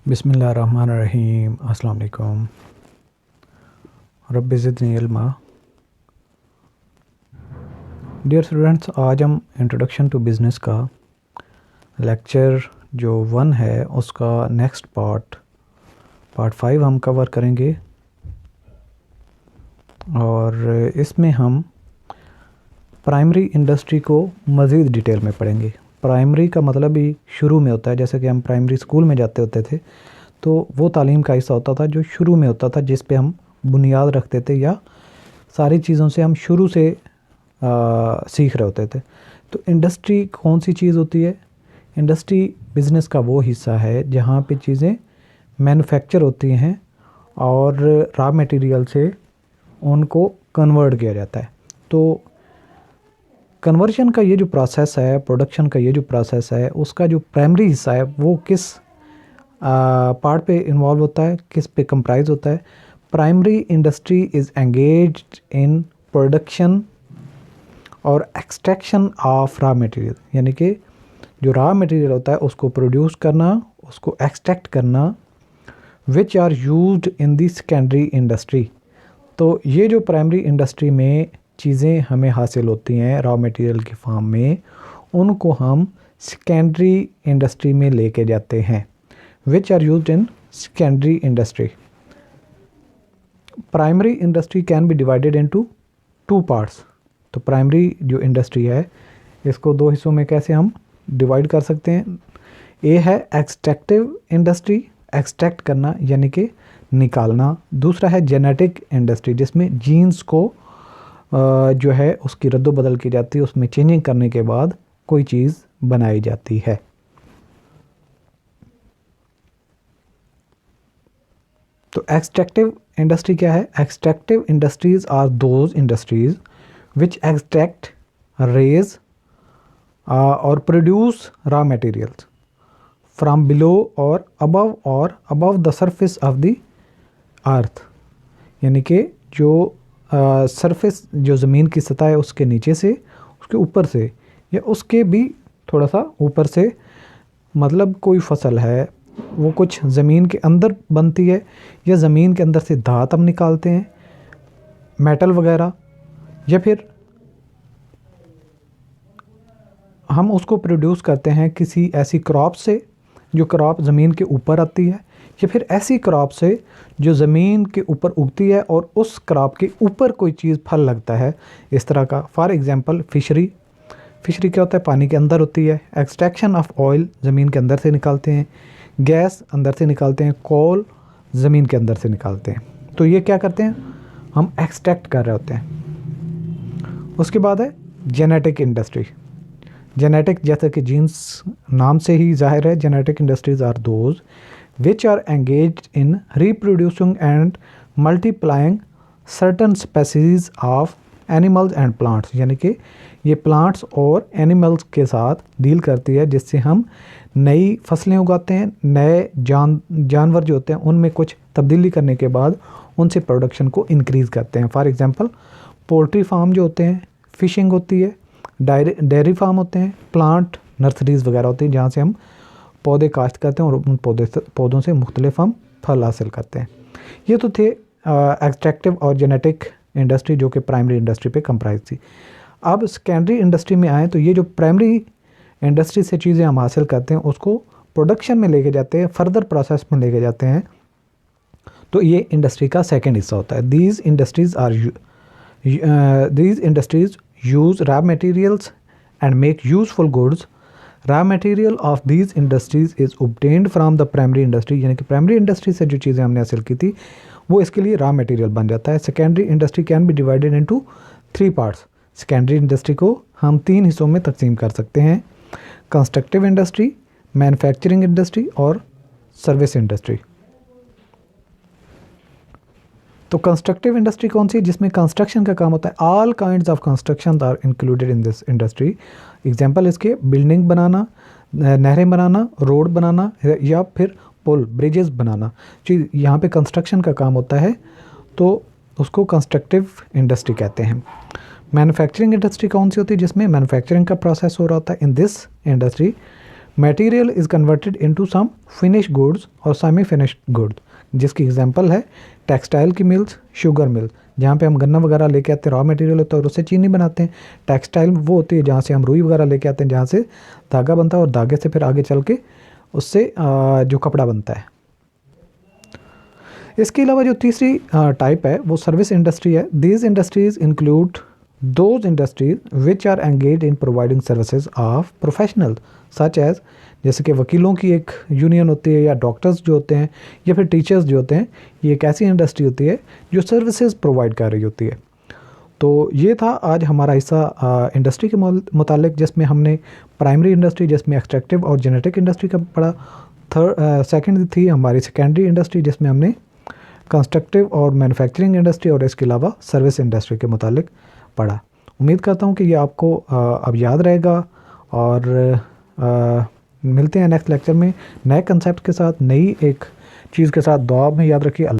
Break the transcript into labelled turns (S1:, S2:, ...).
S1: बिस्मिल्लाहिर्रहमानिर्रहीम। अस्सलाम वालेकुम। रब्बि ज़िदनी इल्मा। डियर स्टूडेंट्स, आज हम इंट्रोडक्शन टू बिज़नेस का लेक्चर जो 1 है उसका नेक्स्ट पार्ट 5 हम कवर करेंगे और इसमें हम प्राइमरी इंडस्ट्री को मज़ीद डिटेल में पढ़ेंगे। प्राइमरी का मतलब ही शुरू में होता है, जैसे कि हम प्राइमरी स्कूल में जाते होते थे तो वो तालीम का हिस्सा होता था जो शुरू में होता था, जिस पे हम बुनियाद रखते थे या सारी चीज़ों से हम शुरू से सीख रहे होते थे। तो इंडस्ट्री कौन सी चीज़ होती है? इंडस्ट्री बिज़नेस का वो हिस्सा है जहाँ पे चीज़ें मैन्युफैक्चर होती हैं और रॉ मटेरियल से उनको कन्वर्ट किया जाता है। तो कन्वर्जन का ये जो प्रोसेस है, प्रोडक्शन का ये जो प्रोसेस है, उसका जो प्राइमरी हिस्सा है वो किस पार्ट पे इन्वॉल्व होता है, किस पे कंप्राइज होता है? Primary industry is engaged in production और एक्सट्रैक्शन ऑफ रॉ मटेरियल, यानी कि जो रॉ मटेरियल होता है उसको प्रोड्यूस करना, उसको एक्सट्रैक्ट करना, which are used in the secondary industry. तो ये जो प्राइमरी इंडस्ट्री में चीज़ें हमें हासिल होती हैं रॉ मटेरियल की फॉर्म में, उनको हम सेकेंडरी इंडस्ट्री में लेके जाते हैं, which are used in secondary industry. Primary industry can be divided into 2 parts. तो प्राइमरी जो इंडस्ट्री है इसको 2 हिस्सों में कैसे हम डिवाइड कर सकते हैं? ए है एक्सट्रैक्टिव इंडस्ट्री, एक्सट्रैक्ट करना यानी कि निकालना। दूसरा है जेनेटिक इंडस्ट्री, जिसमें जीन्स को जो है उसकी रद्द बदल की जाती है, उसमें चेंजिंग करने के बाद कोई चीज़ बनाई जाती है। तो एक्सट्रैक्टिव इंडस्ट्री क्या है? Extractive industries are those industries which extract, raise और produce raw materials from below और above the surface of the earth, यानी कि जो सरफेस, जो ज़मीन की सतह है उसके नीचे से, उसके ऊपर से या उसके भी थोड़ा सा ऊपर से। मतलब कोई फसल है वो कुछ ज़मीन के अंदर बनती है या ज़मीन के अंदर से धात हम निकालते हैं, मेटल वगैरह, या फिर हम उसको प्रोड्यूस करते हैं किसी ऐसी क्रॉप से जो क्रॉप ज़मीन के ऊपर आती है, या फिर ऐसी क्रॉप से जो ज़मीन के ऊपर उगती है और उस क्रॉप के ऊपर कोई चीज़ फल लगता है, इस तरह का। फॉर एग्जांपल फिशरी क्या होता है? पानी के अंदर होती है। एक्सट्रैक्शन ऑफ ऑयल ज़मीन के अंदर से निकालते हैं, गैस अंदर से निकालते हैं, कोल ज़मीन के अंदर से निकालते हैं। तो ये क्या करते हैं? हम एक्सट्रैक्ट कर रहे होते हैं। उसके बाद है जेनेटिक इंडस्ट्री। जेनेटिक, जैसे कि जीन्स नाम से ही जाहिर है, genetic industries are those which are engaged in reproducing and multiplying certain species of animals and plants, यानी कि ये प्लांट्स और एनिमल्स के साथ डील करती है, जिससे हम नई फसलें उगाते हैं, नए जानवर जो होते हैं उनमें कुछ तब्दीली करने के बाद उनसे प्रोडक्शन को इंक्रीज़ करते हैं। फॉर एग्जांपल पोल्ट्री फार्म जो होते हैं, फिशिंग होती है, डेयरी फार्म होते हैं, प्लांट नर्सरीज़ वगैरह होती हैं जहाँ से हम पौधे काश्त करते हैं और उन पौधों से मुख्तलिफ हम फल हासिल करते हैं। ये तो थे एक्सट्रैक्टिव और जेनेटिक इंडस्ट्री जो कि प्राइमरी इंडस्ट्री पे कंप्राइज थी। अब सेकेंडरी इंडस्ट्री में आए तो ये जो प्राइमरी इंडस्ट्री से चीज़ें हम हासिल करते हैं उसको प्रोडक्शन में लेके जाते हैं, फर्दर प्रोसेस में लेके जाते हैं, तो ये इंडस्ट्री का सेकेंड हिस्सा होता है। These industries use raw materials and make useful goods. Raw material of these industries is obtained from the primary industry, यानी कि प्राइमरी इंडस्ट्री से जो चीज़ें हमने हासिल की थी वो इसके लिए रॉ मटेरियल बन जाता है। Secondary industry can be divided into 3 parts. Secondary industry को हम 3 हिस्सों में तकसीम कर सकते हैं: कंस्ट्रक्टिव इंडस्ट्री, मैन्युफैक्चरिंग इंडस्ट्री और सर्विस इंडस्ट्री। तो कंस्ट्रक्टिव इंडस्ट्री कौन सी? जिसमें कंस्ट्रक्शन का काम होता है। All kinds of construction are included in this industry. Example इसके बिल्डिंग बनाना, नहरें बनाना, रोड बनाना या फिर पुल, ब्रिजेस बनाना, चीज़ यहाँ पे कंस्ट्रक्शन का काम होता है, तो उसको कंस्ट्रक्टिव इंडस्ट्री कहते हैं। मैन्युफैक्चरिंग इंडस्ट्री कौन सी होती है? जिसमें मैन्युफैक्चरिंग का प्रोसेस हो रहा होता है। In this industry material is converted into some finish goods और सेमी फिनिश्ड गुड्स, जिसकी एग्जांपल है टेक्सटाइल की मिल्स, शुगर मिल, जहाँ पे हम गन्ना वगैरह लेके आते हैं, रॉ मटेरियल होता है और उससे चीनी बनाते हैं। टेक्सटाइल वो होती है जहाँ से हम रुई वगैरह लेके आते हैं, जहाँ से धागा बनता है और धागे से फिर आगे चल के उससे जो कपड़ा बनता है। इसके अलावा जो तीसरी टाइप है वो सर्विस इंडस्ट्री है। These industries include those industries which are engage in providing services of professional such as, जैसे कि वकीलों की एक यूनियन होती है, या डॉक्टर्स जो होते हैं, या फिर टीचर्स जो होते हैं। ये एक ऐसी इंडस्ट्री होती है जो सर्विसेज प्रोवाइड कर रही होती है। तो ये था आज हमारा हिस्सा इंडस्ट्री के मुतालिक, जिसमें हमने प्राइमरी इंडस्ट्री जिसमें एक्सट्रैक्टिव और जेनेटिक इंडस्ट्री का पढ़ा। सेकंड थी हमारी सेकेंडरी इंडस्ट्री जिसमें हमने कंस्ट्रक्टिव और मैन्युफैक्चरिंग इंडस्ट्री और इसके अलावा सर्विस इंडस्ट्री के मुतालिक पढ़ा। उम्मीद करता हूँ कि ये आपको अब याद रहेगा, और मिलते हैं नेक्स्ट लेक्चर में नए कंसेप्ट के साथ, नई एक चीज़ के साथ। दुआ में याद रखिए।